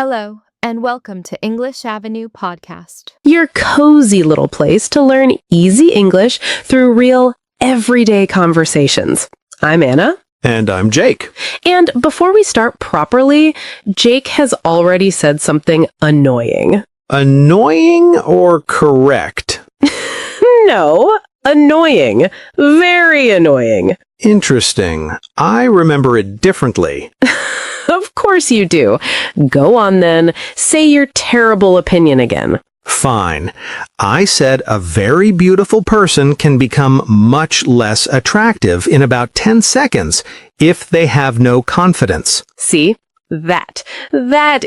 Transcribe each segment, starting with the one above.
Hello, and welcome to English Avenue Podcast. Your cozy little place to learn easy English through real, everyday conversations. I'm Anna. And I'm Jake. And before we start properly, Jake has already said something annoying. Annoying or correct? No, annoying. Very annoying. Interesting. I remember it differently. Of course you do. Go on then. Say your terrible opinion again. Fine. I said a very beautiful person can become much less attractive in about 10 seconds if they have no confidence. See? That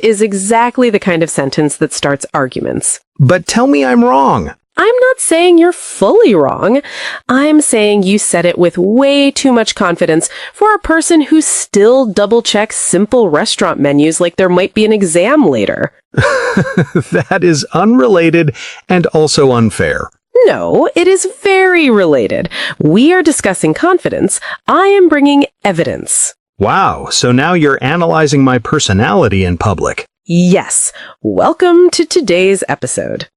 is exactly the kind of sentence that starts arguments. But tell me I'm wrong. I'm not saying you're fully wrong. I'm saying you said it with way too much confidence for a person who still double-checks simple restaurant menus like there might be an exam later. That is unrelated and also unfair. No, it is very related. We are discussing confidence. I am bringing evidence. Wow, so now you're analyzing my personality in public. Yes. Welcome to today's episode.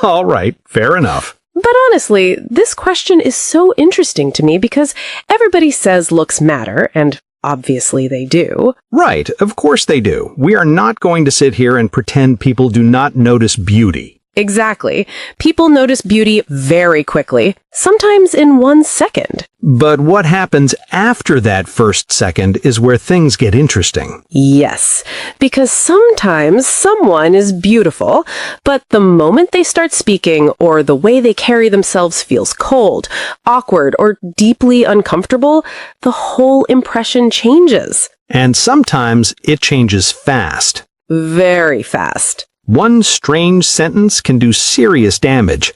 All right, fair enough. But honestly, this question is so interesting to me because everybody says looks matter, and obviously they do. Right, of course they do. We are not going to sit here and pretend people do not notice beauty. Exactly. People notice beauty very quickly, sometimes in 1 second. But what happens after that first second is where things get interesting. Yes, because sometimes someone is beautiful, but the moment they start speaking or the way they carry themselves feels cold, awkward, or deeply uncomfortable, the whole impression changes. And sometimes it changes fast. Very fast. One strange sentence can do serious damage.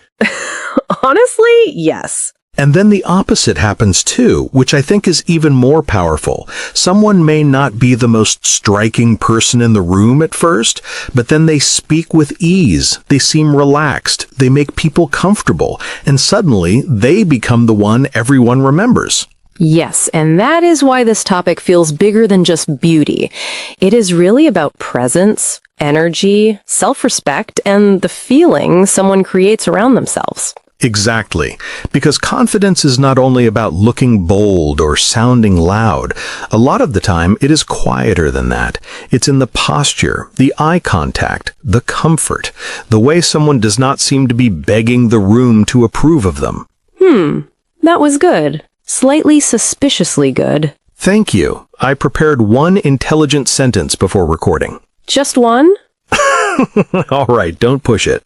Honestly, yes. And then the opposite happens too, which I think is even more powerful. Someone may not be the most striking person in the room at first, but then they speak with ease, they seem relaxed, they make people comfortable, and suddenly they become the one everyone remembers. Yes, and that is why this topic feels bigger than just beauty. It is really about presence, energy, self-respect, and the feeling someone creates around themselves. Exactly. Because confidence is not only about looking bold or sounding loud. A lot of the time, it is quieter than that. It's in the posture, the eye contact, the comfort, the way someone does not seem to be begging the room to approve of them. That was good. Slightly suspiciously good. Thank you. I prepared one intelligent sentence before recording. Just one? All right, don't push it.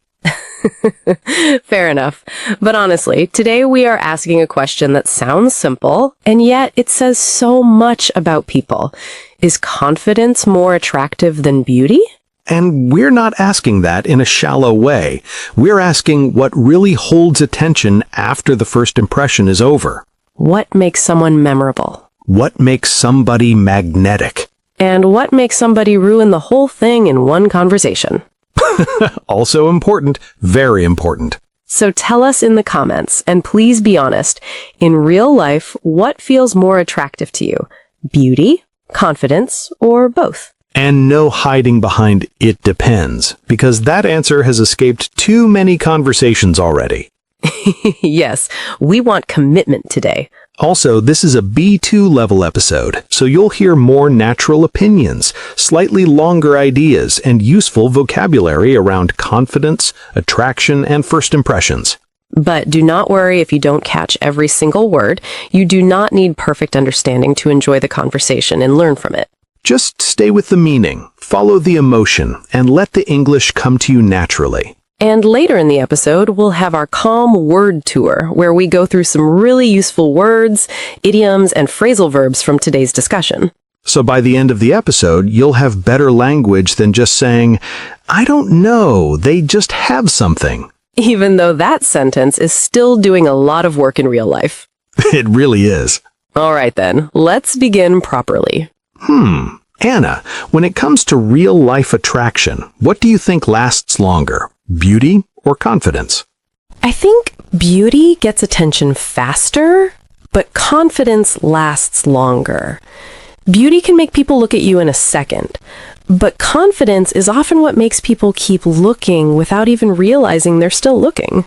Fair enough. But honestly, today we are asking a question that sounds simple, and yet it says so much about people. Is confidence more attractive than beauty? And we're not asking that in a shallow way. We're asking what really holds attention after the first impression is over. What makes someone memorable? What makes somebody magnetic? And what makes somebody ruin the whole thing in one conversation? Also important, very important. So tell us in the comments, and please be honest. In real life, what feels more attractive to you? Beauty, confidence, or both? And no hiding behind "it depends," because that answer has escaped too many conversations already. Yes, we want commitment today. Also, this is a B2 level episode, so you'll hear more natural opinions, slightly longer ideas, and useful vocabulary around confidence, attraction, and first impressions. But do not worry if you don't catch every single word. You do not need perfect understanding to enjoy the conversation and learn from it. Just stay with the meaning, follow the emotion, and let the English come to you naturally. And later in the episode, we'll have our calm word tour, where we go through some really useful words, idioms, and phrasal verbs from today's discussion. So by the end of the episode, you'll have better language than just saying, "I don't know, they just have something." Even though that sentence is still doing a lot of work in real life. It really is. All right then, let's begin properly. Anna, when it comes to real-life attraction, what do you think lasts longer? Beauty or confidence? I think beauty gets attention faster, but confidence lasts longer. Beauty can make people look at you in a second, But confidence is often what makes people keep looking without even realizing they're still looking.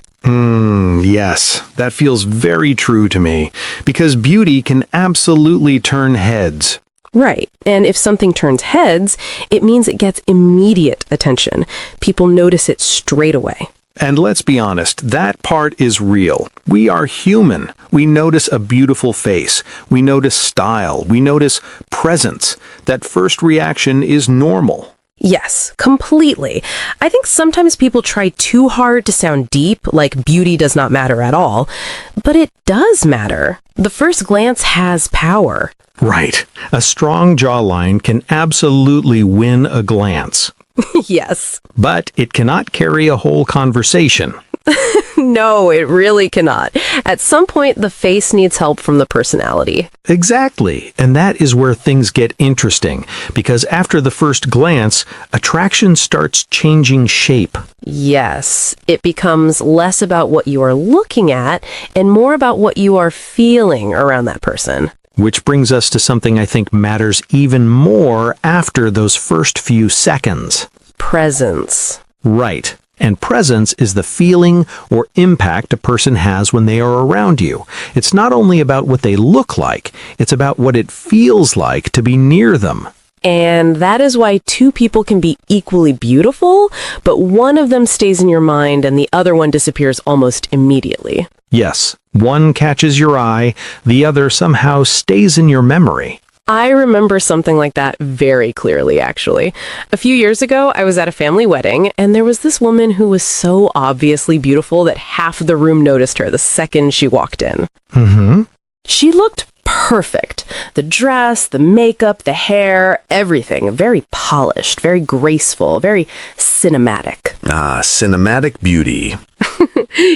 Yes, that feels very true to me, because beauty can absolutely turn heads. Right. And if something turns heads, it means it gets immediate attention. People notice it straight away. And let's be honest, that part is real. We are human. We notice a beautiful face. We notice style. We notice presence. That first reaction is normal. Yes, completely. I think sometimes people try too hard to sound deep, like beauty does not matter at all. But it does matter. The first glance has power. Right. A strong jawline can absolutely win a glance. Yes. But it cannot carry a whole conversation. No, it really cannot. At some point, the face needs help from the personality. Exactly. And that is where things get interesting, because after the first glance, attraction starts changing shape. Yes, it becomes less about what you are looking at and more about what you are feeling around that person. Which brings us to something I think matters even more after those first few seconds. Presence. Right. And presence is the feeling or impact a person has when they are around you. It's not only about what they look like, it's about what it feels like to be near them. And that is why two people can be equally beautiful, but one of them stays in your mind and the other one disappears almost immediately. Yes, one catches your eye, the other somehow stays in your memory. I remember something like that very clearly, actually. A few years ago, I was at a family wedding, and there was this woman who was so obviously beautiful that half the room noticed her the second she walked in. She looked perfect. The dress, the makeup, the hair, everything. Very polished, very graceful, very cinematic. Cinematic beauty.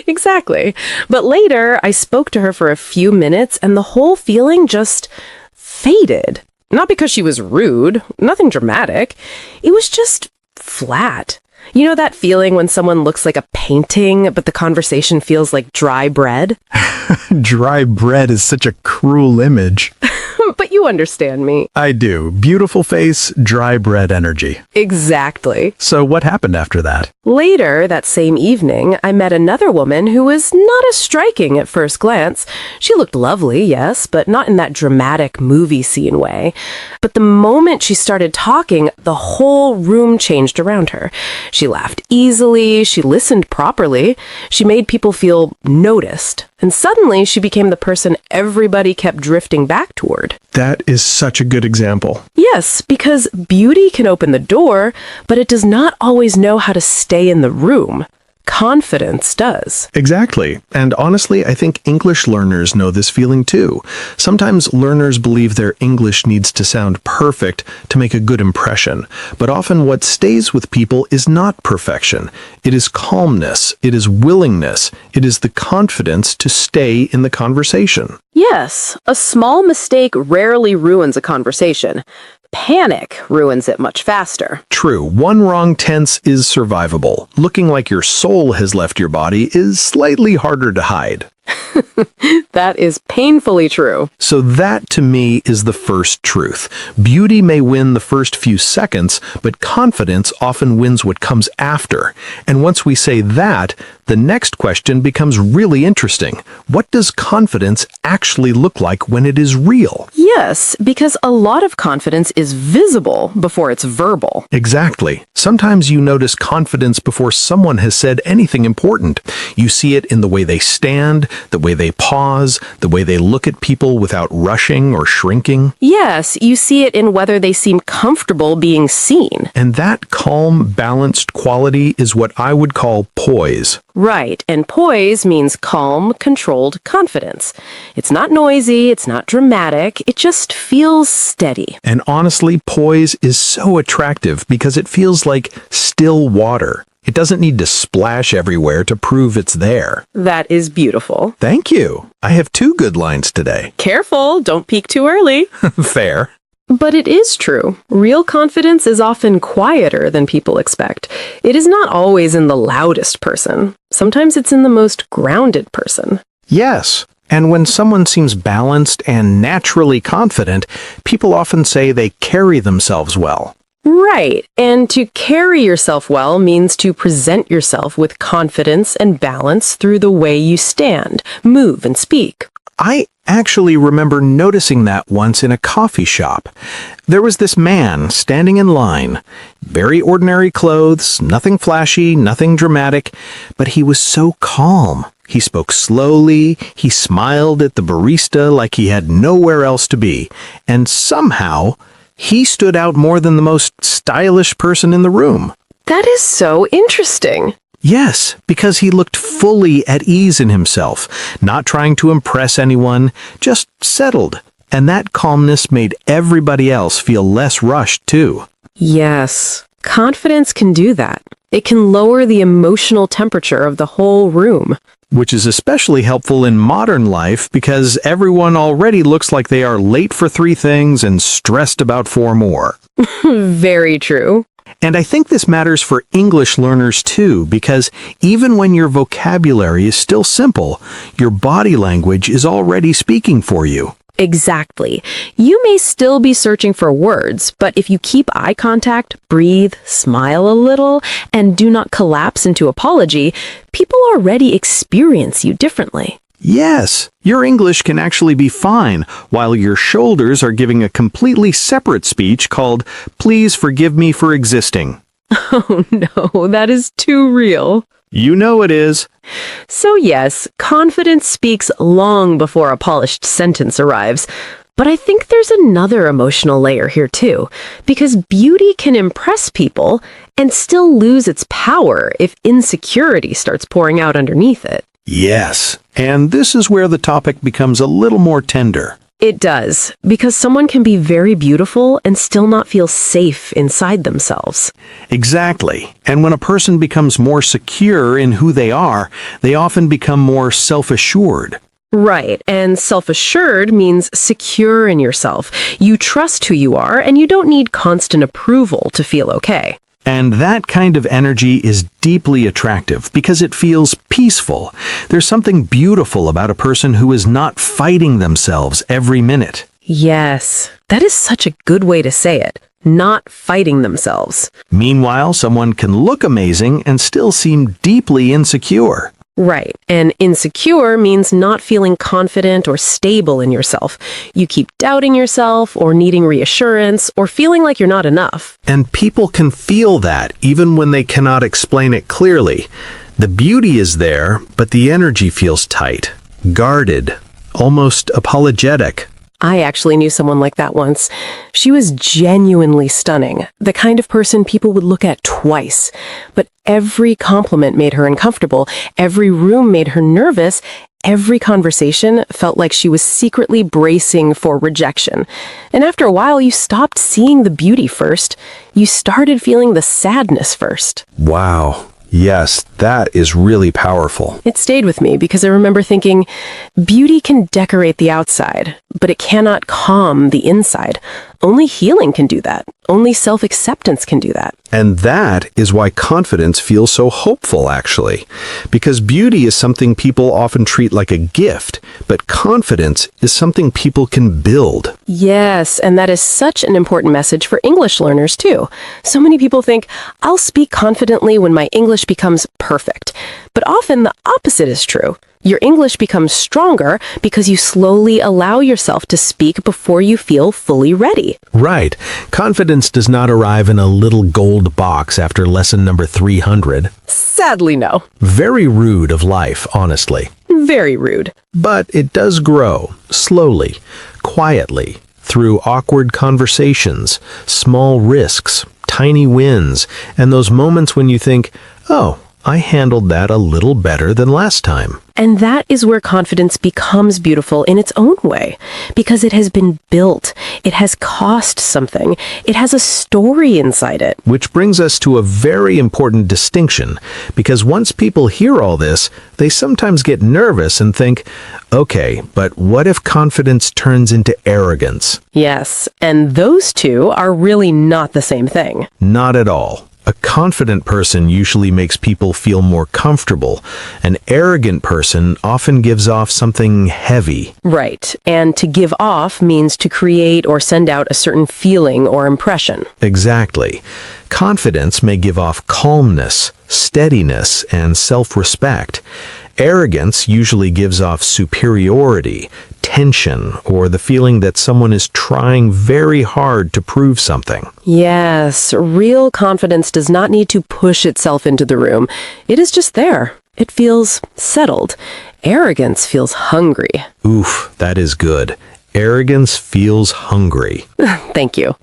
Exactly. But later, I spoke to her for a few minutes, and the whole feeling just faded. Not because she was rude, nothing dramatic. It was just flat. You know that feeling when someone looks like a painting, but the conversation feels like dry bread? Dry bread is such a cruel image. But you understand me. I do. Beautiful face, dry bread energy. Exactly. So what happened after that? Later, that same evening, I met another woman who was not as striking at first glance. She looked lovely, yes, but not in that dramatic movie scene way. But the moment she started talking, the whole room changed around her. She laughed easily, she listened properly, she made people feel noticed. And suddenly, she became the person everybody kept drifting back toward. That is such a good example. Yes, because beauty can open the door, but it does not always know how to stay in the room. Confidence does. Exactly. And honestly, I think English learners know this feeling too. Sometimes learners believe their English needs to sound perfect to make a good impression. But often what stays with people is not perfection. It is calmness. It is willingness. It is the confidence to stay in the conversation. Yes, a small mistake rarely ruins a conversation. Panic ruins it much faster. True, one wrong tense is survivable. Looking like your soul has left your body is slightly harder to hide. That is painfully true. So that, to me, is the first truth. Beauty may win the first few seconds, but confidence often wins what comes after. And once we say that, the next question becomes really interesting. What does confidence actually look like when it is real? Yes, because a lot of confidence is visible before it's verbal. Exactly. Sometimes you notice confidence before someone has said anything important. You see it in the way they stand, the way they pause, the way they look at people without rushing or shrinking. Yes, you see it in whether they seem comfortable being seen. And that calm, balanced quality is what I would call poise. Right, and poise means calm, controlled confidence. It's not noisy, it's not dramatic, it just feels steady. And honestly, poise is so attractive because it feels like still water. It doesn't need to splash everywhere to prove it's there. That is beautiful. Thank you. I have 2 good lines today. Careful, don't peek too early. Fair. But it is true. Real confidence is often quieter than people expect. It is not always in the loudest person. Sometimes it's in the most grounded person. Yes. And when someone seems balanced and naturally confident, people often say they carry themselves well. Right. And to carry yourself well means to present yourself with confidence and balance through the way you stand, move, and speak. I actually remember noticing that once in a coffee shop. There was this man standing in line, very ordinary clothes, nothing flashy, nothing dramatic, but he was so calm. He spoke slowly, he smiled at the barista like he had nowhere else to be, and somehow he stood out more than the most stylish person in the room. That is so interesting. Yes, because he looked fully at ease in himself, not trying to impress anyone, just settled. And that calmness made everybody else feel less rushed, too. Yes, confidence can do that. It can lower the emotional temperature of the whole room. Which is especially helpful in modern life because everyone already looks like they are late for 3 things and stressed about 4 more. Very true. And I think this matters for English learners too, because even when your vocabulary is still simple, your body language is already speaking for you. Exactly. You may still be searching for words, but if you keep eye contact, breathe, smile a little, and do not collapse into apology, people already experience you differently. Yes, your English can actually be fine while your shoulders are giving a completely separate speech called "Please forgive me for existing." Oh no, that is too real. You know it is. So yes, confidence speaks long before a polished sentence arrives. But I think there's another emotional layer here too, because beauty can impress people and still lose its power if insecurity starts pouring out underneath it. Yes, and this is where the topic becomes a little more tender. It does, because someone can be very beautiful and still not feel safe inside themselves. Exactly. And when a person becomes more secure in who they are, they often become more self-assured. Right, and self-assured means secure in yourself. You trust who you are, and you don't need constant approval to feel okay. And that kind of energy is deeply attractive because it feels peaceful. There's something beautiful about a person who is not fighting themselves every minute. Yes, that is such a good way to say it. Not fighting themselves. Meanwhile, someone can look amazing and still seem deeply insecure. Right, and insecure means not feeling confident or stable in yourself. You keep doubting yourself or needing reassurance or feeling like you're not enough. And people can feel that even when they cannot explain it clearly. The beauty is there, but the energy feels tight, guarded, almost apologetic. I actually knew someone like that once. She was genuinely stunning, the kind of person people would look at twice. But every compliment made her uncomfortable, every room made her nervous, every conversation felt like she was secretly bracing for rejection. And after a while, you stopped seeing the beauty first. You started feeling the sadness first. Wow. Yes, that is really powerful. It stayed with me because I remember thinking, beauty can decorate the outside, but it cannot calm the inside. Only healing can do that. Only self-acceptance can do that. And that is why confidence feels so hopeful, actually. Because beauty is something people often treat like a gift, but confidence is something people can build. Yes, and that is such an important message for English learners, too. So many people think, I'll speak confidently when my English becomes perfect. But often the opposite is true. Your English becomes stronger because you slowly allow yourself to speak before you feel fully ready. Right. Confidence does not arrive in a little gold box after lesson number 300. Sadly, no. Very rude of life, honestly. Very rude. But it does grow, slowly, quietly, through awkward conversations, small risks, tiny wins, and those moments when you think, oh, I handled that a little better than last time. And that is where confidence becomes beautiful in its own way, because it has been built. It has cost something. It has a story inside it. Which brings us to a very important distinction, because once people hear all this, they sometimes get nervous and think, okay, but what if confidence turns into arrogance? Yes, and those two are really not the same thing. Not at all. A confident person usually makes people feel more comfortable. An arrogant person often gives off something heavy. Right, and to give off means to create or send out a certain feeling or impression. Exactly. Confidence may give off calmness, steadiness, and self-respect. Arrogance usually gives off superiority, tension, or the feeling that someone is trying very hard to prove something. Yes, real confidence does not need to push itself into the room. It is just there. It feels settled. Arrogance feels hungry. Oof, that is good. Arrogance feels hungry. Thank you.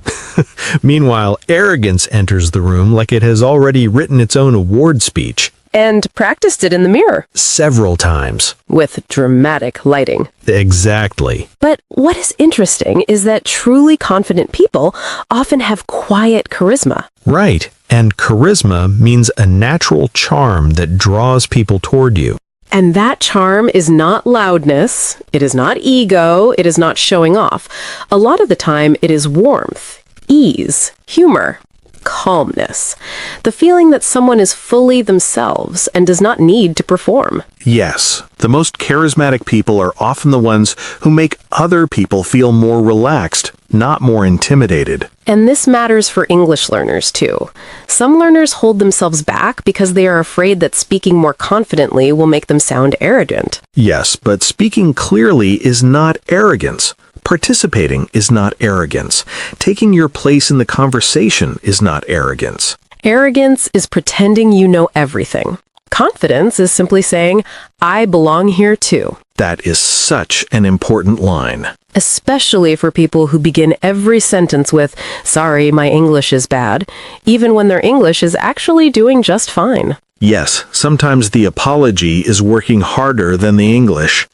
Meanwhile, arrogance enters the room like it has already written its own award speech. And practiced it in the mirror. Several times. With dramatic lighting. Exactly. But what is interesting is that truly confident people often have quiet charisma. Right. And charisma means a natural charm that draws people toward you. And that charm is not loudness, it is not ego, it is not showing off. A lot of the time, it is warmth, ease, humor, calmness. The feeling that someone is fully themselves and does not need to perform. Yes, the most charismatic people are often the ones who make other people feel more relaxed, not more intimidated. And this matters for English learners, too. Some learners hold themselves back because they are afraid that speaking more confidently will make them sound arrogant. Yes, but speaking clearly is not arrogance. Participating is not arrogance. Taking your place in the conversation is not arrogance. Arrogance is pretending you know everything. Confidence is simply saying, I belong here too. That is such an important line. Especially for people who begin every sentence with, sorry, my English is bad, even when their English is actually doing just fine. Yes, sometimes the apology is working harder than the English.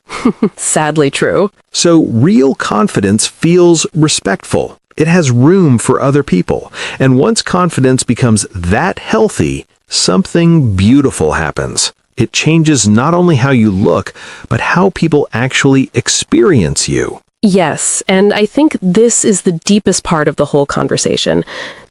Sadly true. So real confidence feels respectful. It has room for other people. And once confidence becomes that healthy, something beautiful happens. It changes not only how you look, but how people actually experience you. Yes, and I think this is the deepest part of the whole conversation.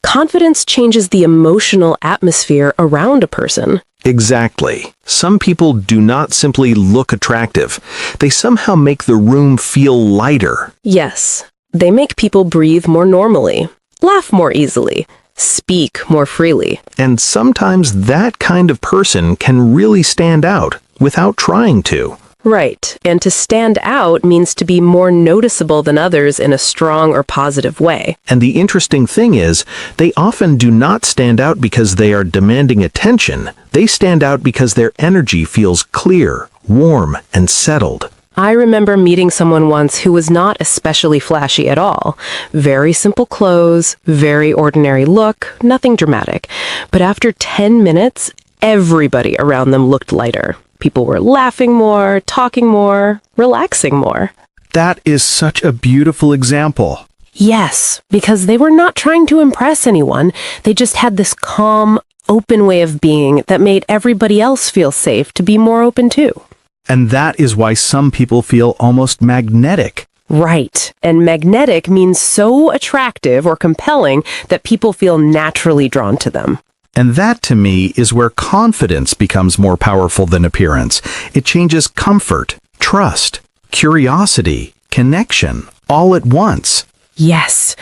Confidence changes the emotional atmosphere around a person. Exactly. Some people do not simply look attractive. They somehow make the room feel lighter. Yes, they make people breathe more normally, laugh more easily, speak more freely. And sometimes that kind of person can really stand out without trying to. Right, and to stand out means to be more noticeable than others in a strong or positive way. And the interesting thing is, they often do not stand out because they are demanding attention. They stand out because their energy feels clear, warm, and settled. I remember meeting someone once who was not especially flashy at all. Very simple clothes, very ordinary look, nothing dramatic. But after 10 minutes, everybody around them looked lighter. People were laughing more, talking more, relaxing more. That is such a beautiful example. Yes, because they were not trying to impress anyone. They just had this calm, open way of being that made everybody else feel safe to be more open too. And that is why some people feel almost magnetic. Right. And magnetic means so attractive or compelling that people feel naturally drawn to them. And that, to me, is where confidence becomes more powerful than appearance. It changes comfort, trust, curiosity, connection, all at once. Yes.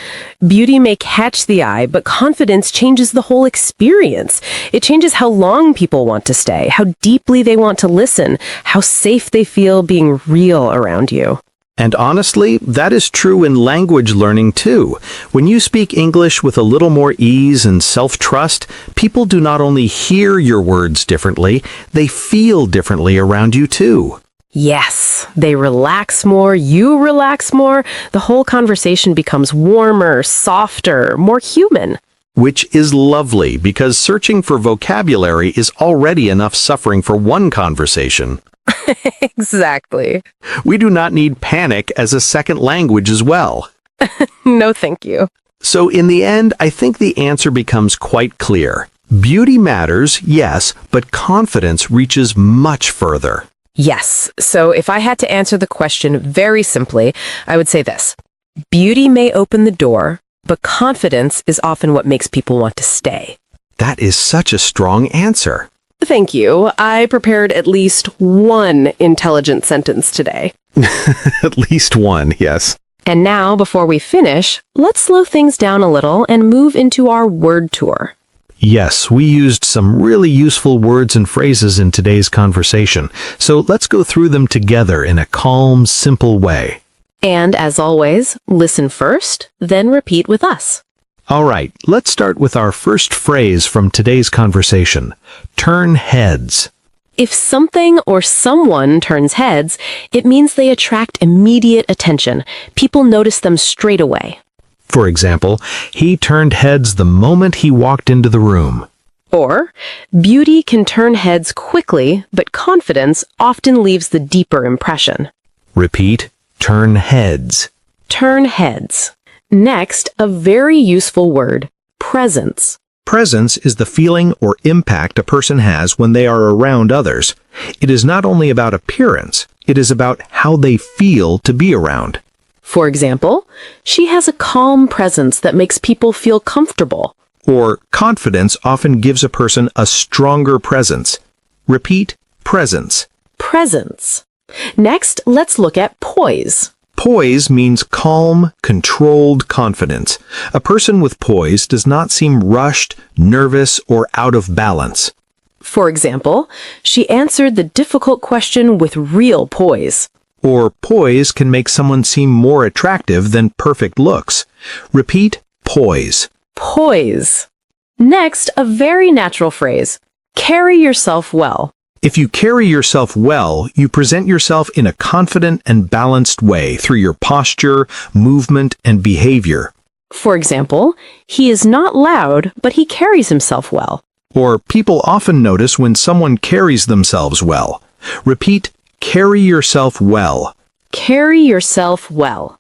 Beauty may catch the eye, but confidence changes the whole experience. It changes how long people want to stay, how deeply they want to listen, how safe they feel being real around you. And honestly, that is true in language learning too. When you speak English with a little more ease and self-trust, people do not only hear your words differently, they feel differently around you too. Yes, they relax more, you relax more, the whole conversation becomes warmer, softer, more human. Which is lovely, because searching for vocabulary is already enough suffering for one conversation. Exactly. We do not need panic as a second language as well. No, thank you. So in the end, I think the answer becomes quite clear. Beauty matters, yes, but confidence reaches much further. Yes. So if I had to answer the question very simply, I would say this. Beauty may open the door, but confidence is often what makes people want to stay. That is such a strong answer. Thank you. I prepared at least one intelligent sentence today. At least one, yes. And now, before we finish, let's slow things down a little and move into our word tour. Yes, we used some really useful words and phrases in today's conversation, so let's go through them together in a calm, simple way. And as always, listen first, then repeat with us. All right, let's start with our first phrase from today's conversation. Turn heads. If something or someone turns heads, it means they attract immediate attention. People notice them straight away. For example, he turned heads the moment he walked into the room. Or, beauty can turn heads quickly, but confidence often leaves the deeper impression. Repeat, turn heads. Turn heads. Next, a very useful word, presence. Presence is the feeling or impact a person has when they are around others. It is not only about appearance, it is about how they feel to be around. For example, she has a calm presence that makes people feel comfortable. Or confidence often gives a person a stronger presence. Repeat, presence. Presence. Next, let's look at poise. Poise means calm, controlled confidence. A person with poise does not seem rushed, nervous, or out of balance. For example, she answered the difficult question with real poise. Or poise can make someone seem more attractive than perfect looks. Repeat, poise. Poise. Next, a very natural phrase, carry yourself well. If you carry yourself well, you present yourself in a confident and balanced way through your posture, movement, and behavior. For example, he is not loud, but he carries himself well. Or people often notice when someone carries themselves well. Repeat, carry yourself well. Carry yourself well.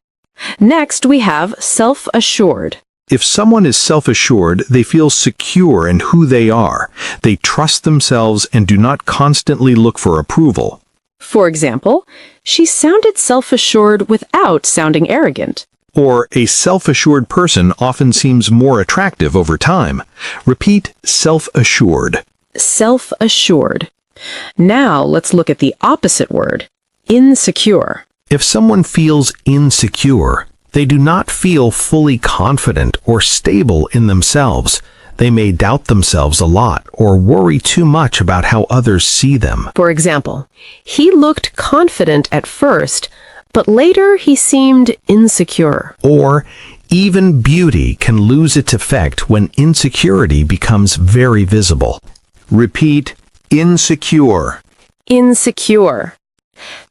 Next, we have self-assured. If someone is self-assured, they feel secure in who they are. They trust themselves and do not constantly look for approval. For example, she sounded self-assured without sounding arrogant. Or a self-assured person often seems more attractive over time. Repeat, self-assured. Self-assured. Now let's look at the opposite word, insecure. If someone feels insecure, they do not feel fully confident or stable in themselves. They may doubt themselves a lot or worry too much about how others see them. For example, he looked confident at first, but later he seemed insecure. Or even beauty can lose its effect when insecurity becomes very visible. Repeat, insecure. Insecure.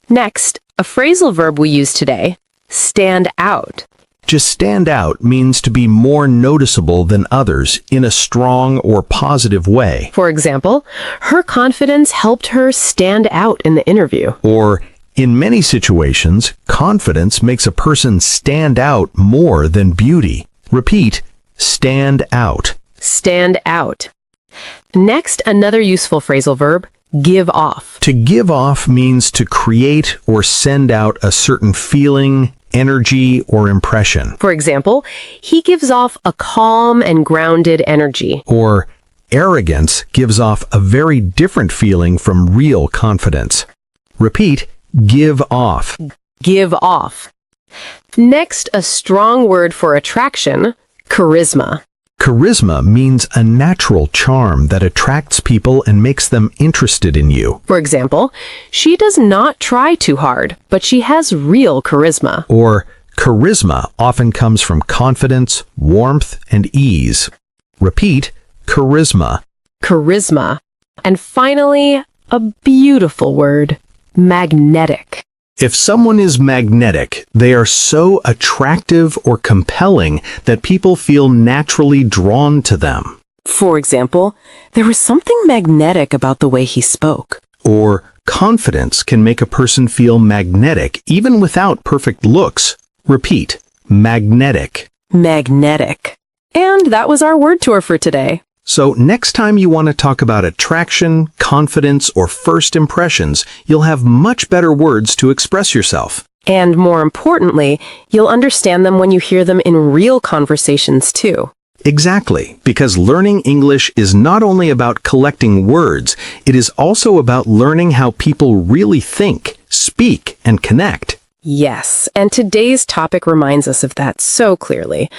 Next, a phrasal verb we use today, stand out. Just stand out means to be more noticeable than others in a strong or positive way. For example, her confidence helped her stand out in the interview. Or, in many situations, confidence makes a person stand out more than beauty. Repeat, stand out. Stand out. Next, another useful phrasal verb, give off. To give off means to create or send out a certain feeling, energy, or impression. For example, he gives off a calm and grounded energy. Or arrogance gives off a very different feeling from real confidence. Repeat, give off. Give off. Next, a strong word for attraction, charisma. Charisma means a natural charm that attracts people and makes them interested in you. For example, she does not try too hard, but she has real charisma. Or charisma often comes from confidence, warmth, and ease. Repeat, charisma. Charisma. And finally, a beautiful word, magnetic. If someone is magnetic, they are so attractive or compelling that people feel naturally drawn to them. For example, there was something magnetic about the way he spoke. Or confidence can make a person feel magnetic even without perfect looks. Repeat, magnetic. Magnetic. And that was our word tour for today. So next time you want to talk about attraction, confidence, or first impressions, you'll have much better words to express yourself. And more importantly, you'll understand them when you hear them in real conversations too. Exactly, because learning English is not only about collecting words, it is also about learning how people really think, speak, and connect. Yes, and today's topic reminds us of that so clearly.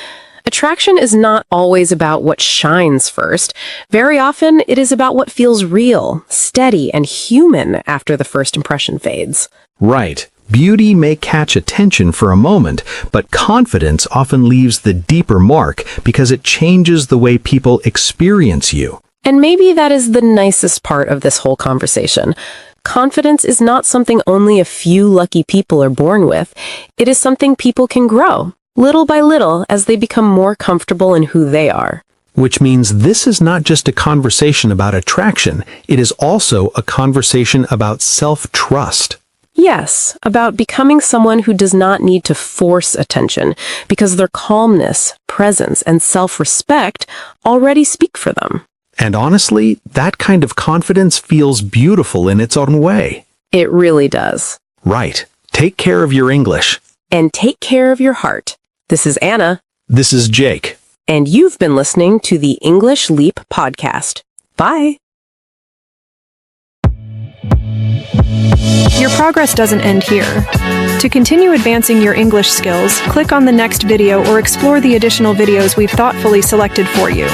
Attraction is not always about what shines first. Very often, it is about what feels real, steady, and human after the first impression fades. Right. Beauty may catch attention for a moment, but confidence often leaves the deeper mark because it changes the way people experience you. And maybe that is the nicest part of this whole conversation. Confidence is not something only a few lucky people are born with. It is something people can grow, little by little, as they become more comfortable in who they are. Which means this is not just a conversation about attraction, it is also a conversation about self-trust. Yes, about becoming someone who does not need to force attention, because their calmness, presence, and self-respect already speak for them. And honestly, that kind of confidence feels beautiful in its own way. It really does. Right. Take care of your English. And take care of your heart. This is Anna. This is Jake. And you've been listening to the English Leap podcast. Bye. Your progress doesn't end here. To continue advancing your English skills, click on the next video or explore the additional videos we've thoughtfully selected for you.